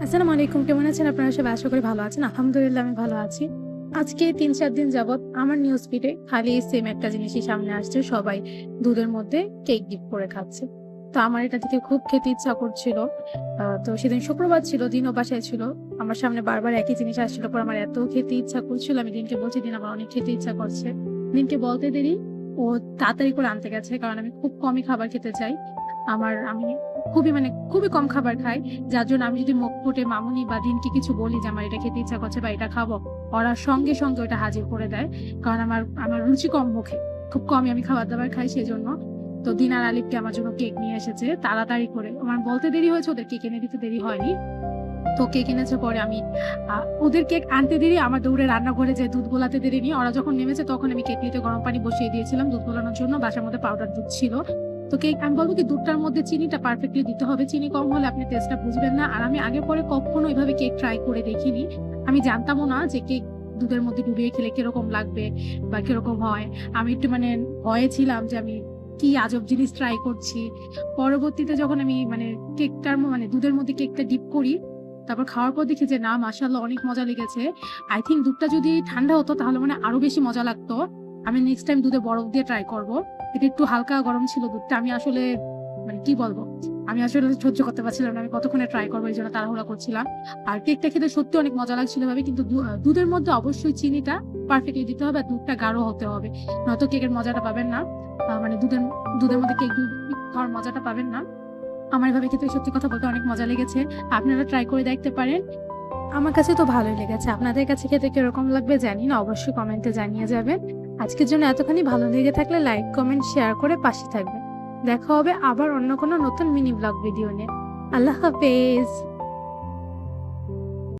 আসসালামু আলাইকুম। কেমন আছেন আপনারা সবাই? আশা করি ভালো আছেন। আলহামদুলিল্লাহ আমি ভালো আছি। আজকে ৩-৪ দিন যাবৎ আমার নিউজ ফিডে খালি সেম একটা জিনিসই সামনে আসছে। সবাই দুধের মধ্যে কেক ডিপ করে খাচ্ছে। তো আমার এটা দেখে খুব খেতে ইচ্ছা করছিল। তো সেদিন শুক্রবার ছিল, দিনও বাসায় ছিল। আমার সামনে বারবার একই জিনিস আসছিল। পরে আমার এত খেতে ইচ্ছা করছিল, আমি দিনকে বলছি, "দিন আমার অনেক খেতে ইচ্ছা করছে।" দিনকে বলতে দেরি, ও তাড়াতাড়ি করে আনতে গেছে। কারণ আমি খুব কমই খাবার খেতে চাই। আমি খুবই কম খাবার খাই। যার জন্য আমি যদি মুখ ফুটে মামুনি বা দিনকে কিছু বলি যে আমার এটা খেতে ইচ্ছা করছে বা এটা খাবো, ওরা সঙ্গে, সঙ্গে ওটা হাজির করে দেয়। কারণ আমার রুচি কম মুখে। খুব কমই আমি খাবার-দাবার খাই সেজন্য। তো দিন আর আলিফকে আমার জন্য কেক নিয়ে এসেছে তাড়াতাড়ি করে। আমার বলতে দেরি হয়েছে, ওদের কেক এনে দিতে দেরি হয়নি। তো কেক এনেছে পরে আমি আ ওদের কেক আনতে দেরি, আমার দৌড়ে রান্নাঘরে যেয়ে দুধ গোলাতে দেরি নিয়ে ওরা যখন নেমেছে তখন আমি কেটলিতে গরম পানি বসিয়ে দিয়েছিলাম দুধ গোলানোর জন্য। বাসার মধ্যে পাউডার দুধ ছিল। তো কেক আমি বলব কি দুধটার মধ্যে চিনিটা পারফেক্টলি দিতে হবে। চিনি কম হলে আপনি টেস্টটা বুঝবেন না। আর আমি আগে পরে কখনো এভাবে কেক ট্রাই করে দেখিনি। আমি জানতামও না যে কেক দুধের মধ্যে ডুবিয়ে খেলে কিরকম লাগবে বা কিরকম হয়। আমি একটু ভয়ে ছিলাম যে আমি কি আজব জিনিস ট্রাই করছি। পরবর্তীতে যখন আমি দুধের মধ্যে কেকটা ডিপ করি, তারপর খাওয়ার পর দেখি যে না মাশাআল্লাহ অনেক মজা লেগেছে। আই থিংক দুধটা যদি ঠান্ডা হতো তাহলে আরো বেশি মজা লাগতো। আমি নেক্সট টাইম দুধে বরফ দিয়ে ট্রাই করব। এটা একটু হালকা গরম ছিল দুধটা। আমি আসলে কি বলবো? আমি আসলে সহ্য করতে পারছিলাম না। আমি কতক্ষণে ট্রাই করব এইজন্য তাড়াহুড়া করছিলাম। আর কেকটা খেতে সত্যি অনেক মজা লাগছিল ভাবে, কিন্তু দুধের মধ্যে অবশ্যই চিনিটা পারফেক্টলি দিতে হবে আর দুধটা গাঢ় হতে হবে। নয়তো কেকের মজাটা পাবেন না। দুধের মধ্যে কেক খাওয়ার মজাটা পাবেন না। আমার এভাবে খেতে সত্যি কথা বলতে অনেক মজা লেগেছে। আপনারা ট্রাই করে দেখতে পারেন। আমার কাছে তো ভালোই লেগেছে। আপনাদের কাছে খেতে কিরকম লাগবে জানি না। অবশ্যই কমেন্টে জানিয়ে যাবেন। আজকের জন্য এতখানি ভালো লেগে থাকলে লাইক, কমেন্ট, শেয়ার করে পাশে থাকবেন। দেখা হবে আবার অন্য কোনো নতুন মিনি ব্লগ ভিডিও নিয়ে। আল্লাহ হাফেজ।